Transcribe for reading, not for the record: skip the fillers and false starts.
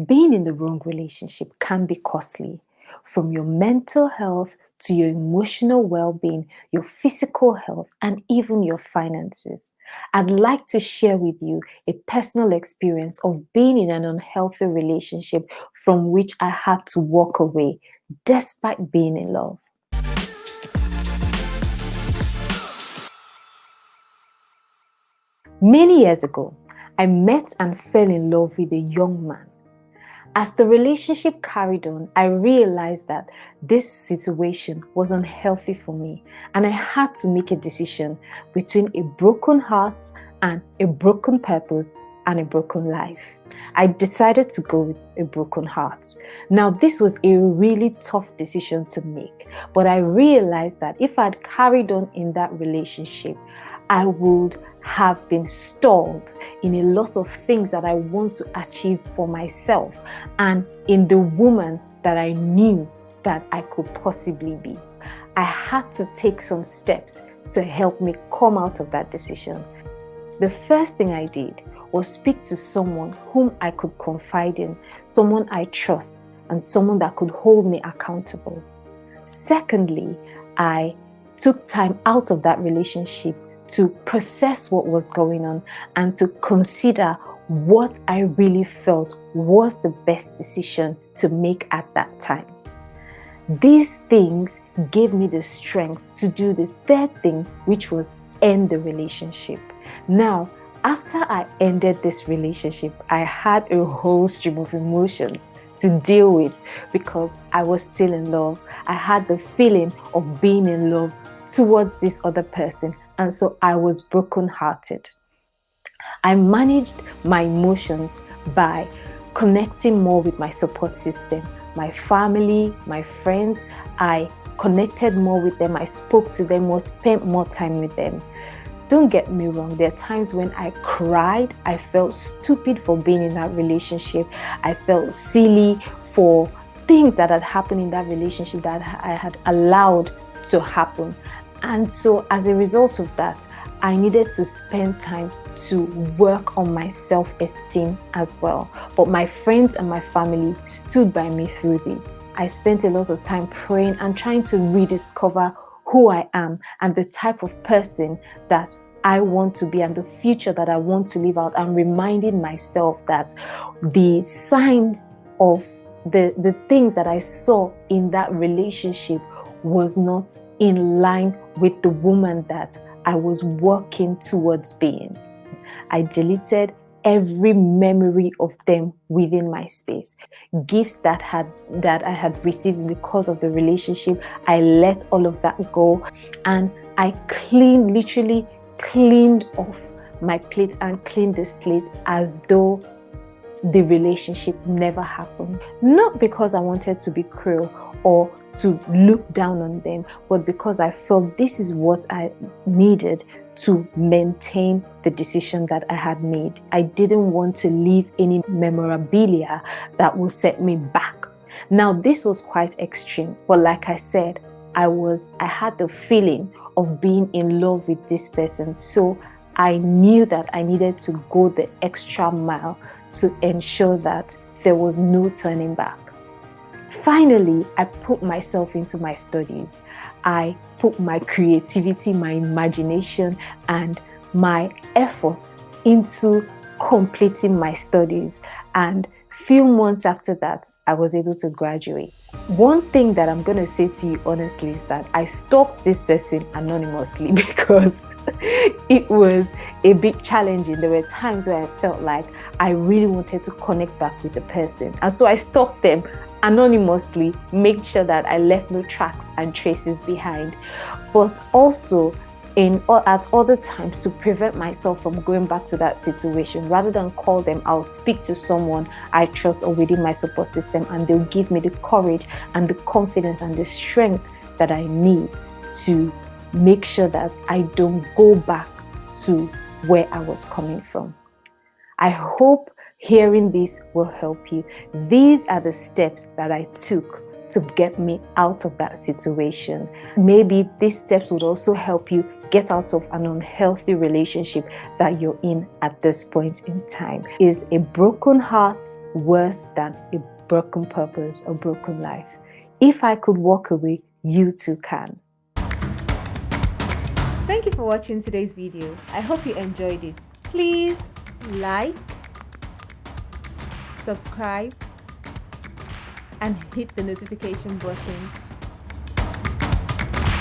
Being in the wrong relationship can be costly, from your mental health to your emotional well being, your physical health, and even your finances. I'd like to share with you a personal experience of being in an unhealthy relationship from which I had to walk away despite being in love. Many years ago, I met and fell in love with a young man. As the relationship carried on, I realized that this situation was unhealthy for me, and I had to make a decision between a broken heart and a broken purpose and a broken life. I decided to go with a broken heart. Now, this was a really tough decision to make, but I realized that if I'd carried on in that relationship, I would have been stalled in a lot of things that I want to achieve for myself and in the woman that I knew that I could possibly be. I had to take some steps to help me come out of that decision. The first thing I did was speak to someone whom I could confide in, someone I trust, and someone that could hold me accountable. Secondly, I took time out of that relationship to process what was going on and to consider what I really felt was the best decision to make at that time. These things gave me the strength to do the third thing, which was end the relationship. Now, after I ended this relationship, I had a whole stream of emotions to deal with because I was still in love. I had the feeling of being in love towards this other person, and so I was brokenhearted. I managed my emotions by connecting more with my support system, my family, my friends. I connected more with them. I spoke to them more, spent more time with them. Don't get me wrong, there are times when I cried. I felt stupid for being in that relationship. I felt silly for things that had happened in that relationship that I had allowed to happen. And so as a result of that, I needed to spend time to work on my self-esteem as well. But my friends and my family stood by me through this. I spent a lot of time praying and trying to rediscover who I am and the type of person that I want to be and the future that I want to live out, and reminding myself that the signs of the things that I saw in that relationship was not in line with the woman that I was working towards being. I deleted every memory of them within my space. Gifts that I had received in the course of the relationship, I let all of that go, and I literally cleaned off my plate and cleaned the slate as though the relationship never happened. Not because I wanted to be cruel or to look down on them, but because I felt this is what I needed to maintain the decision that I had made. I didn't want to leave any memorabilia that will set me back. Now, this was quite extreme, but like I said, I had the feeling of being in love with this person, so I knew that I needed to go the extra mile to ensure that there was no turning back. Finally, I put myself into my studies. I put my creativity, my imagination, and my effort into completing my studies. And few months after that, I was able to graduate. One thing that I'm going to say to you honestly is that I stalked this person anonymously because it was a bit challenging. There were times where I felt like I really wanted to connect back with the person. And so I stalked them anonymously, made sure that I left no tracks and traces behind. But also at other times, to prevent myself from going back to that situation, rather than call them, I'll speak to someone I trust or within my support system, and they'll give me the courage and the confidence and the strength that I need to make sure that I don't go back to where I was coming from. I hope hearing this will help you. These are the steps that I took to get me out of that situation. Maybe these steps would also help you get out of an unhealthy relationship that you're in at this point in time. Is a broken heart worse than a broken purpose or broken life. If I could walk away, you too can. Thank you for watching today's video. I hope you enjoyed it. Please like, subscribe, and hit the notification button